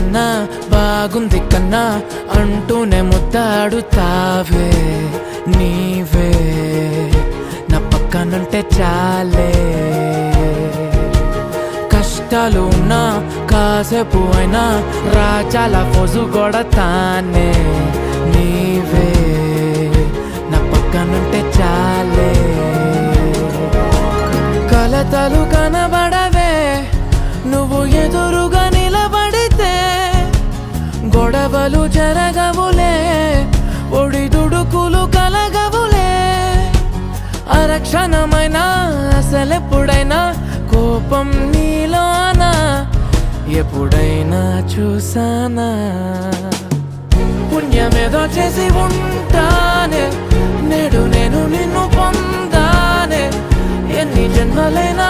కన్నా బాగుంది కన్నా అంటూనే ముద్దాడుతావే నీవే నా పక్కనుంటే చాలే. కష్టాలు ఉన్నా కాసేపు అయినా రాజాల ఫోజు కొడతానే నీవే నా పక్కనుంటే చాలే. కలతలు కనబడవే నువ్వు ఎదురుగా నిలబడితే, గొడవలు జరగవులే ఒడిదుడుకులు కలగవులే. అరక్షణమైనా అసలెప్పుడైనా కోపం నీలోనా ఎప్పుడైనా చూసానా? పుణ్యమేదో చేసి ఉంటానే నేడు నేను నిన్ను పొందానే. ఎన్ని జన్మలైనా